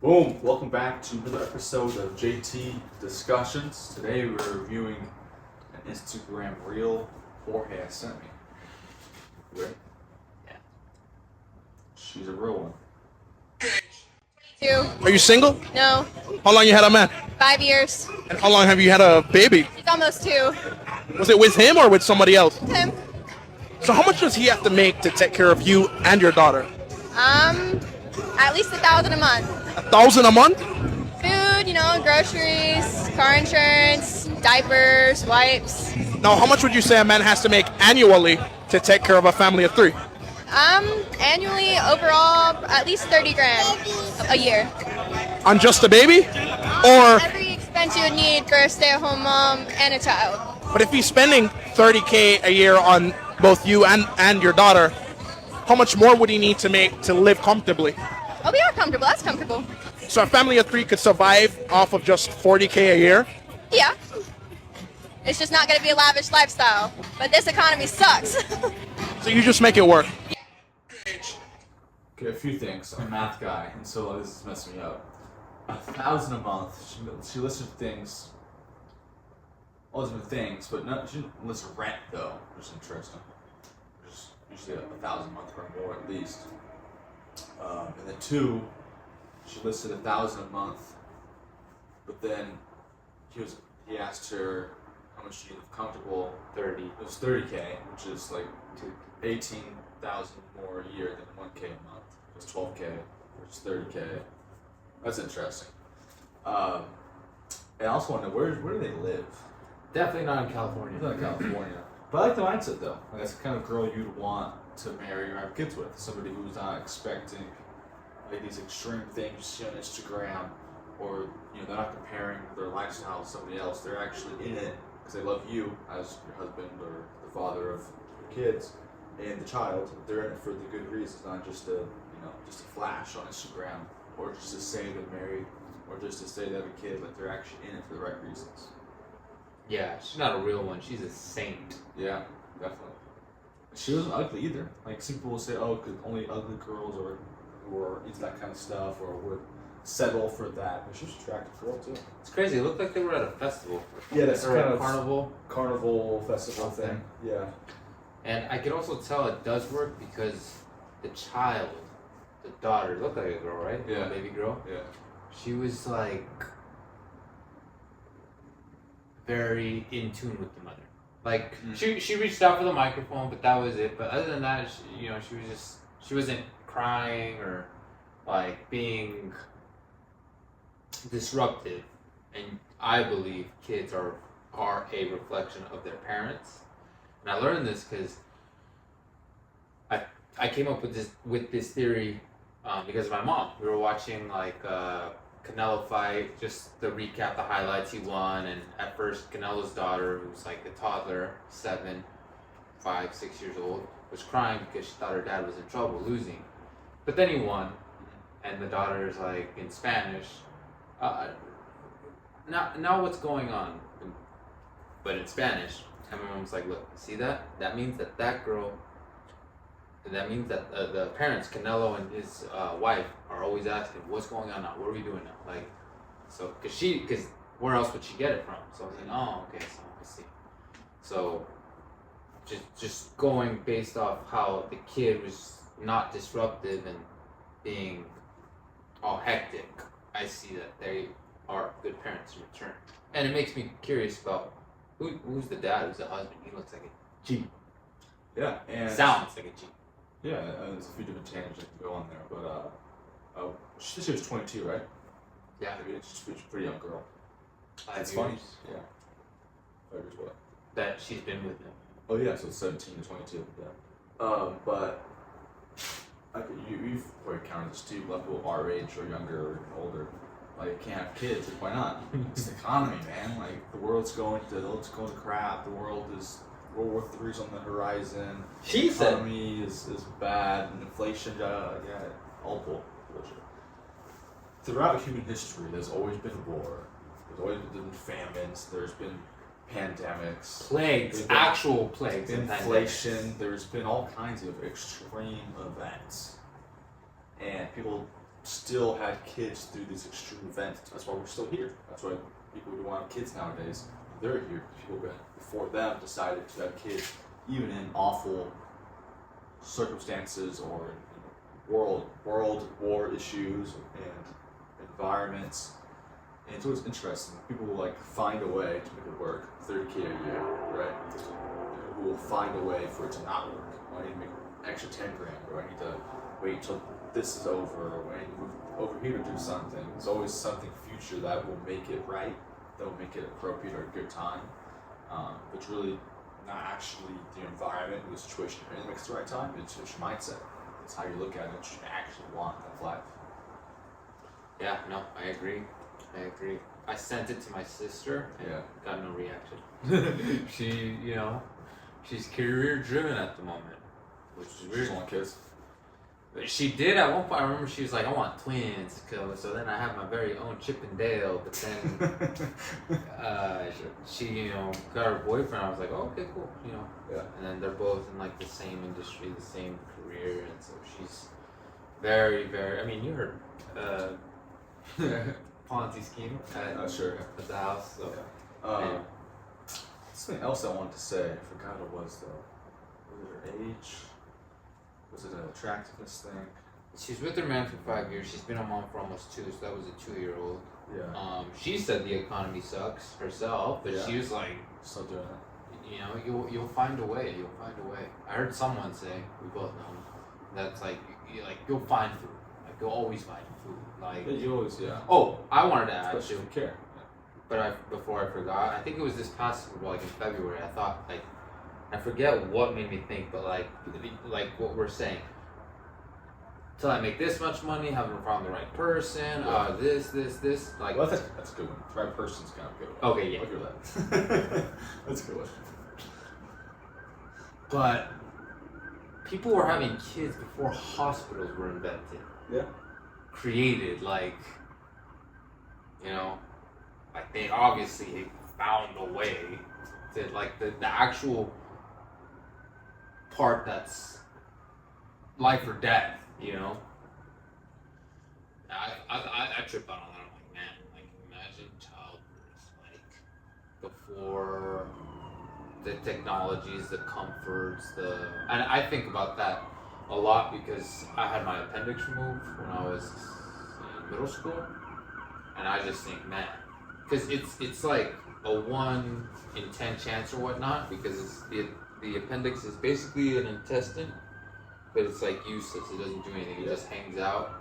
Boom! Welcome back to another episode of JT Discussions. Today we're reviewing an Instagram reel Jorge has sent me. You ready? Yeah. She's a real one. 22. Are you single? No. How long you had a man? 5 years. And how long have you had a baby? He's almost 2. Was it with him or with somebody else? Him. So how much does he have to make to take care of you and your daughter? At least $1,000 a month. $1,000 a month? Food, groceries, car insurance, diapers, wipes. Now, how much would you say a man has to make annually to take care of a family of 3? Annually, overall, at least 30 grand a year. On just a baby? Or, Every expense you would need for a stay-at-home mom and a child. but if he's spending $30K a year on both you and your daughter, how much more would he need to make to live comfortably? Oh, we are comfortable. That's comfortable. So a family of 3 could survive off of just $40K a year? Yeah. It's just not going to be a lavish lifestyle. But this economy sucks. So you just make it work. Okay, a few things. I'm a math guy, and so this is messing me up. $1,000 a month. She listed things. All different things, but she didn't list rent though, which is interesting. Just usually $1,000 a month or more at least. And then 2, she listed $1,000 a month, but then he asked her how much she was comfortable. 30. It was $30K, which is like 18,000 more a year than 1K a month. It was $12K, which is $30K. That's interesting. And I also want to know where do they live? Definitely not in California. Not California. But I like the mindset though. Like, that's the kind of girl you'd want to marry or have kids with. Somebody who's not expecting like these extreme things you see on Instagram, or they're not comparing their lifestyle to somebody else. They're actually in it because they love you as your husband or the father of your kids and the child. They're in it for the good reasons, not just a flash on Instagram, or just to say they're married, or just to say they have a kid. Like, they're actually in it for the right reasons. Yeah, she's not a real one. She's a saint. Yeah, definitely. She wasn't ugly either. Like, some people will say, oh, because only ugly girls or into that kind of stuff, or would settle for that. But she was an attractive girl too. It's crazy. It looked like they were at a festival. Yeah, that's or kind a of carnival festival thing. Yeah. And I can also tell it does work because the child, the daughter, looked like a girl, right? Yeah. A baby girl. Yeah. She was like very in tune with the mother. Like she reached out for the microphone, but that was it. But other than that, she wasn't crying or like being disruptive. And I believe kids are a reflection of their parents. And I learned this because I came up with this theory because of my mom. We were watching like Canelo fight, just to recap the highlights. He won, and at first Canelo's daughter, who's like a toddler, 7, 5, 6 years old, was crying because she thought her dad was in trouble losing. But then he won, and the daughter is like in Spanish. Now what's going on? But in Spanish, and my mom's like, look, see that? That means that girl. That means that the parents, Canelo and his wife, are always asking, what's going on now? What are we doing now? Like, so, because where else would she get it from? So I was like, oh, okay, so I see. So, just going based off how the kid was not disruptive and being all hectic, I see that they are good parents in return. And it makes me curious about who's the dad, who's the husband. He looks like a G. Yeah, and Sounds like a G. yeah, there's a few different tangents that can go on there, but she said she was 22, right? Yeah. Maybe she's a pretty young girl. 5 It's years funny. Yeah. 5 years what? that she's been with him. Oh yeah, so it's 17 to 22. Yeah. But you've probably counted this too. A lot of people our age or younger or older, like, can't have kids. Like, why not? It's the economy, man. Like, the world's going to crap. World War III's on the horizon. She The economy is bad, and inflation, all bullshit. Throughout human history, there's always been war. There's always been famines. There's been pandemics. Plagues, There's been actual plagues. and inflation. pandemics. There's been all kinds of extreme events, and people still had kids through these extreme events. That's why we're still here. That's why people who want kids nowadays, they're here. People before them decided to have kids, even in awful circumstances or world war issues and environments. And it's always interesting. People will like find a way to make it work. 30K a year, right? Who will find a way for it to not work. I need to make an extra 10 grand, or I need to wait till this is over, or I need to move over here to do something. There's always something future that will make it right, that will make it appropriate or a good time. But it's really not actually the environment or the situation you're in that makes it the right time. It's your mindset. It's how you look at it, what you actually want in life. Yeah, no, I agree. I sent it to my sister and got no reaction. She, she's career driven at the moment, which is weird. She doesn't want kids. She did at one point. I remember she was like, "I want twins," so then I have my very own Chip and Dale. But then she, got her boyfriend. I was like, oh, "Okay, cool," Yeah. And then they're both in like the same industry, the same career, and so she's very, very. I mean, you heard Ponzi scheme Sure. at the house. So Yeah. Something else I wanted to say. I forgot what it was though. Was it her age? Was it an attractiveness thing? she's with her man for 5 years. She's been a mom for almost 2, so that was a 2-year-old. Yeah. She said the economy sucks herself, but she was like, Still doing it. you'll find a way. You'll find a way. I heard someone say, we both know, that's like you'll find food. Like you'll always find food. Like Yeah, you always, oh, I wanted to add Especially too. if you care. But before I forgot, I think it was this past like in February. I thought like I forget what made me think, but like what we're saying. Till I make this much money, haven't found the right person. This. Like Well, that's a good one. The right person's kind of good. Okay, yeah. I'll give that. That's a good one. But people were having kids before hospitals were invented. Yeah. Created, like they obviously found a way to like the actual part that's life or death, I trip out on that. I'm like, man, like imagine childbirth, like before the technologies, the comforts, and I think about that a lot because I had my appendix removed when I was in middle school, and I just think, man, because it's like a 1 in 10 chance or whatnot, because the appendix is basically an intestine, but it's like useless. It doesn't do anything. It just hangs out,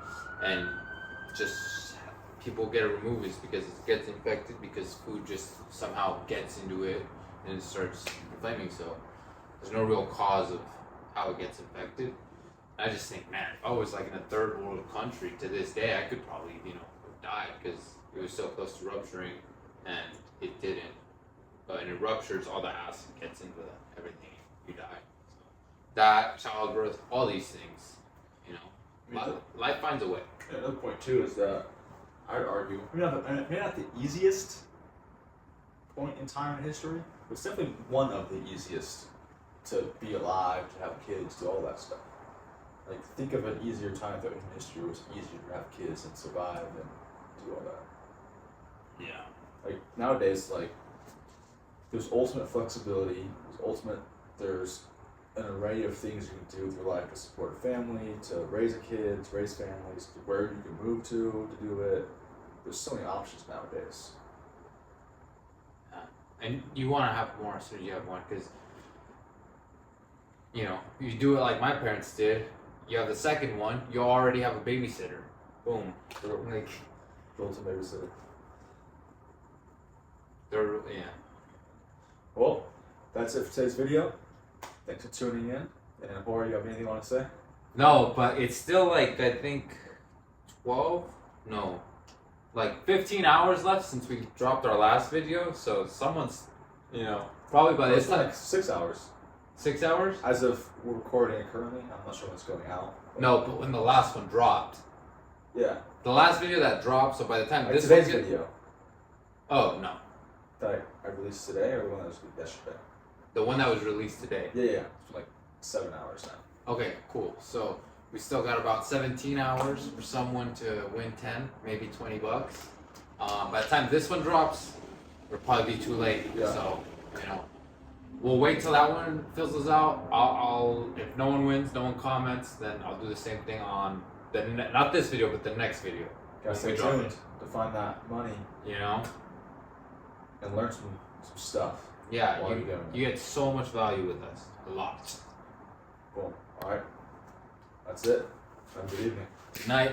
and just people get it removed is because it gets infected because food just somehow gets into it and it starts inflaming. So there's no real cause of how it gets infected. I just think, man, if I was like in a third world country to this day, I could probably, have died because it was so close to rupturing, and it didn't. But it ruptures, all the acid gets into everything, you die. So that, childbirth, all these things, life finds a way. Yeah, another point too is that I'd argue, maybe not the easiest point in time in history, but it's definitely one of the easiest to be alive, to have kids, do all that stuff. Like, think of an easier time that in history where it was easier to have kids and survive and do all that. Yeah. Like, nowadays, like, there's ultimate flexibility, there's an array of things you can do with your life to support a family, to raise a kid, to raise families, to where you can move to do it. There's so many options nowadays. And you want to have more as soon as you have one, because, you do it like my parents did. You have the second one, you already have a babysitter. Boom. Like, Built-in babysitter. yeah. Well, that's it for today's video. Thanks for tuning in. And Jorge, you have anything you want to say? No, but it's still like, I think, 15 hours left since we dropped our last video. So someone's, probably by this time. Like 6 hours. 6 hours? As of we're recording it currently, I'm not sure when it's going out. No, but when the last one dropped. Yeah. The last video that dropped, so by the time Like this today's one video Oh, no. that I released today, or the one that was yesterday? The one that was released today. Yeah. It's like 7 hours now. Okay, cool. So We still got about 17 hours for someone to win 10, maybe $20. By the time this one drops, it'll probably be too late. Yeah. So, you know, we'll wait till that one fizzles out. I'll if no one wins, no one comments, then I'll do the same thing on not this video, but the next video. Gotta stay We drop tuned it. to find that money You know? and learn some stuff. Yeah, While you're doing it. you get so much value with us. A lot. Cool. All right. That's it. Have a good evening. Good night.